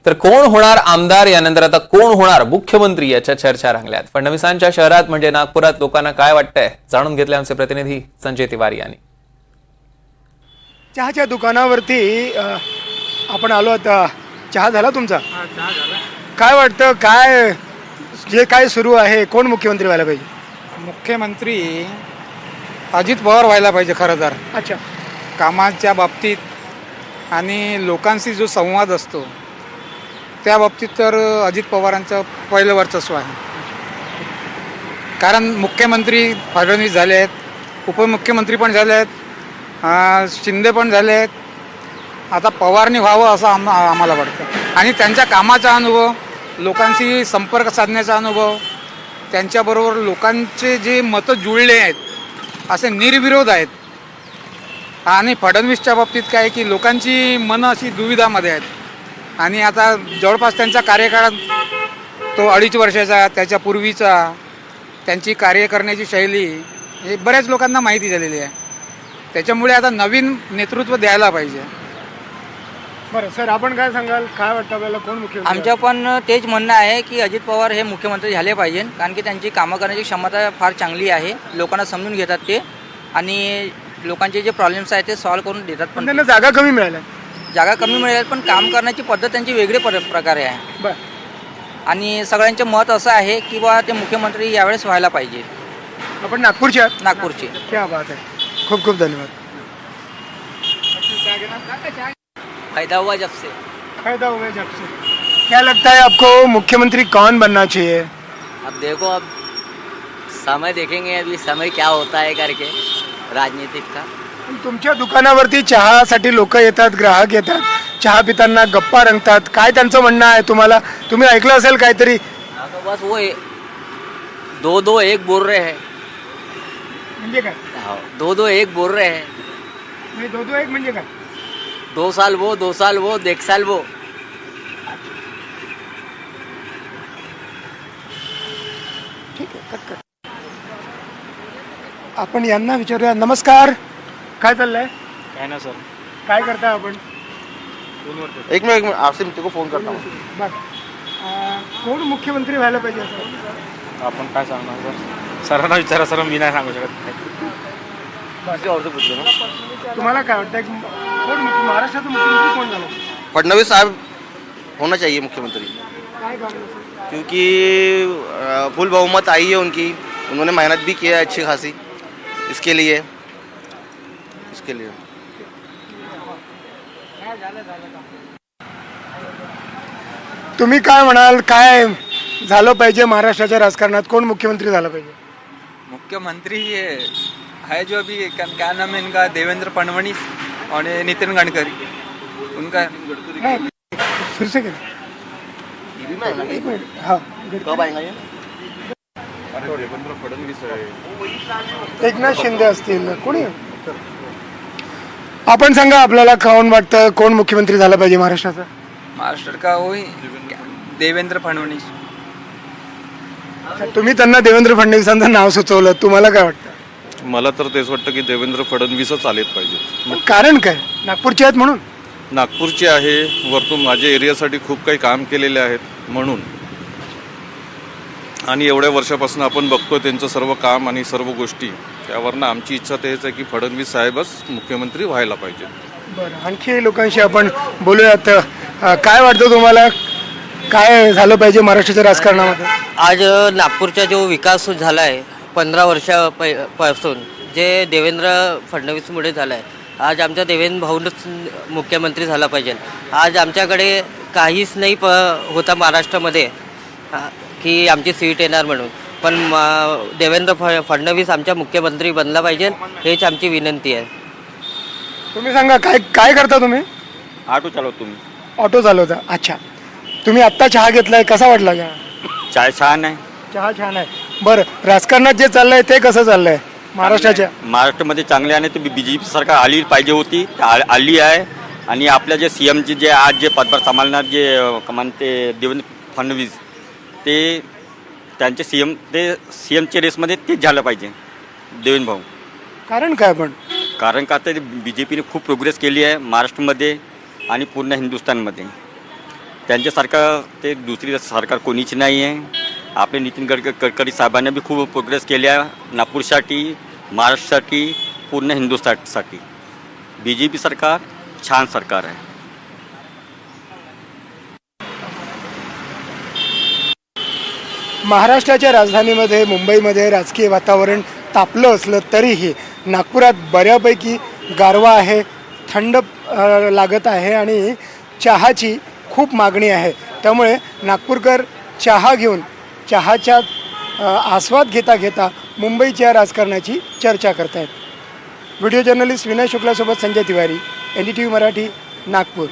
तर कोण होणार आमदार यानंतर आता कोण होणार मुख्यमंत्री याच्या चर्चा रंगल्यात। फडणवीसांच्या शहरात म्हणजे नागपुरात लोकांना काय वाटतंय जाणून घेतले आमचे प्रतिनिधी संजय तिवारी यांनी। चहाच्या दुकानावरती आपण आलो आता। चहा झाला तुमचा? चहा झाला। काय वाटतं, काय जे काय सुरू आहे, कोण मुख्यमंत्री व्हायला पाहिजे? मुख्यमंत्री अजित पवार व्हायला पाहिजे खरं तर। अच्छा, कामाच्या बाबतीत आणि लोकांशी जो संवाद असतो त्या बाबतीत तर अजित पवारांचं पहिलं वर्चस्व आहे। कारण मुख्यमंत्री फडणवीस झाले आहेत, उपमुख्यमंत्री पण झाले आहेत, शिंदे पण झाले आहेत, आता पवारनी व्हावं असं आम्हाला वाटतं। आणि त्यांच्या कामाचा अनुभव, लोकांशी संपर्क साधण्याचा अनुभव, त्यांच्याबरोबर लोकांचे जे मतं जुळले आहेत असे निर्विरोध आहेत। आणि फडणवीसच्या बाबतीत काय की लोकांची मनं अशी दुविधामध्ये आहेत आणि आता जवळपास त्यांचा कार्यकाळ तो 2.5 वर्षाचा, त्याच्या पूर्वीचा त्यांची कार्य करण्याची शैली हे बऱ्याच लोकांना माहिती झालेली आहे। त्याच्यामुळे आता नवीन नेतृत्व द्यायला पाहिजे। बरं सर, आपण काय सांगाल, काय वाटतं आपल्याला कोण मुख्यमंत्री? आमचं पण तेच म्हणणं आहे की अजित पवार हे मुख्यमंत्री झाले पाहिजे, कारण की त्यांची कामं करण्याची क्षमता फार चांगली आहे। लोकांना समजून घेतात ते आणि लोकांचे जे प्रॉब्लेम्स आहेत ते सॉल्व्ह करून देतात। पण त्यांना जागा कमी मिळाल्या। जागा कमी मिळेल पण काम करण्याची पद्धत त्यांची वेगळी प्रकारे आहे। बरं, आणि सगळ्यांचे मत असं आहे की बा ते मुख्यमंत्री यावेळेस व्हायला पाहिजे आपण नागपूरचे आहात? नागपूरचे। क्या बात आहे, खूप खूप धन्यवाद। फायदा हुआ जब से। फायदा हुआ जब से। क्या लगता है आपको मुख्यमंत्री कौन बनना चाहिए? अब देखो, अब समय देखेंगे अभी समय क्या होता है करके राजनीतिक का। तुमच्या दुकानावरती चहासाठी लोक येतात, ग्राहक येतात, चहा पिताना गप्पा रंगतात, काय त्यांचं म्हणणं आहे तुम्हाला? तुम्ही ऐकलं असेल काहीतरी? हाँ, तो बस वो 2-2-1 बोल रहे हैं। म्हणजे काय? हाँ, 2-2-1 बोल रहे हैं। म्हणजे 2-2-1 म्हणजे काय? 2 साल वो 2 साल वो 1 साल वो। ठीक आहे, कट कर। आपण यांना विचारूया। नमस्कार, काय चाललंय? काय ना सर, काय करताय आपण? एक मिनट आपसे तेरे को फोन करता हूँ। बरं, कोण मुख्यमंत्री व्हायला पाहिजे असं वाटतं? आपण काय सांगणार सर? सरांना विचारा सर, मी नाही सांगू शकत। किसी और से पूछ लो ना। तुम्हाला काय वाटतं, कोण महाराष्ट्राचा मुख्यमंत्री कोण झालं? फडणवीस साहब होना चाहिए मुख्यमंत्री, काय कारण असेल? क्योंकि फुल बहुमत आई है उनकी, उन्होंने मेहनत भी किया है अच्छी खासी, इसके लिए तुम्ही काय म्हणाल, काय झालं पाहिजे महाराष्ट्राच्या राजकारणात? कोण मुख्यमंत्री झालं पाहिजे? मुख्यमंत्री ये है जो अभी क्या नाम है इनका, देवेंद्र फडणवीस और ये नितिन गडकरी, उनका नाही, फिर से करें। एक मिनिट, हा, कब आएगा ये? एकनाथ शिंदे असतील, कोणी? आपण सांगा, आपल्याला कोण वाटतं, कोण मुख्यमंत्री झाला पाहिजे महाराष्ट्राचा? महाराष्ट्र का वही देवेंद्र फडणवीस। तुम्ही त्यांना देवेंद्र फडणवीसांचं नाव सुचवलं, तुम्हाला काय वाटतं? मला तर तेच वाटतं की देवेंद्र फडणवीसच आलेत पाहिजेत। पण कारण काय? नागपूरचे आहेत म्हणून? नागपूरचे आहे, वरतून माझ्या एरियासाठी खूप काही काम केलेले आहेत म्हणून, आणि एवढ्या वर्षापासून आपण बघतो त्यांचं सर्व काम आणि सर्व गोष्टी, त्यावरनं आमची इच्छा तेच आहे की फडणवीस साहेबच मुख्यमंत्री व्हायला पाहिजे। बरं, आणखी लोकांशी आपण बोलूयात। काय वाटतं तुम्हाला, काय झालं पाहिजे महाराष्ट्राच्या राजकारणामध्ये? आज नागपूरचा जो विकास झाला आहे 15 वर्षापासून, जे देवेंद्र फडणवीसमुळे झाला आहे, आज आमच्या देवेंद्र भाऊनच मुख्यमंत्री झाला पाहिजे। आज आमच्याकडे काहीच नाही होता महाराष्ट्रामध्ये की आमची सीट येणार म्हणून, पण देवेंद्र फडणवीस आमचा मुख्यमंत्री बनला पाहिजे, हेच आमची विनंती आहे। तुम्ही सांगा, काय काय करता तुम्ही? ऑटो चालवतो तुम्ही? ऑटो चालवता, अच्छा। तुम्ही आत्ता चहा घेतलाय, कसा वाटला चहा? चाय छान आहे। चहा छान आहे। बरं, राजकारणात जे चाललंय ते कसं चाललंय महाराष्ट्राच्या? महाराष्ट्रामध्ये चांगले आहे, तर BJP सरकार आली पाहिजे होती, आली आहे। आणि आपल्या जे CMचे जे आज जे पदभार सांभाळणार जे म्हणते देवेंद्र फडणवीस, ते त्यांचे CMच्या रेसमध्ये तेच झालं पाहिजे देवेंद्र भाऊ। कारण काय पण? कारण का तर BJPने खूप प्रोग्रेस केली आहे महाराष्ट्रामध्ये आणि पूर्ण हिंदुस्थानमध्ये। त्यांच्यासारखं ते दुसरी सरकार कोणीच नाही आहे. आपले नितीन गडकरी साहेबांनी बी खूप प्रोग्रेस केल्या नागपूरसाठी, महाराष्ट्रासाठी, पूर्ण हिंदुस्थानसाठी. BJP सरकार छान सरकार आहे. महाराष्ट्राच्या राजधानीमध्ये मुंबईमध्ये राजकीय वातावरण तापलं असलं तरीही नागपुरात बऱ्यापैकी गारवा आहे, थंड लागत आहे आणि चहाची खूप मागणी आहे. त्यामुळे नागपूरकर चहा घेऊन चहाचा आस्वाद घेता घेता मुंबईच्या राजकारणाची चर्चा करत आहेत. व्हिडिओ जर्नलिस्ट विनय शुक्लासोबत संजय तिवारी, NDTV मराठी, नागपूर.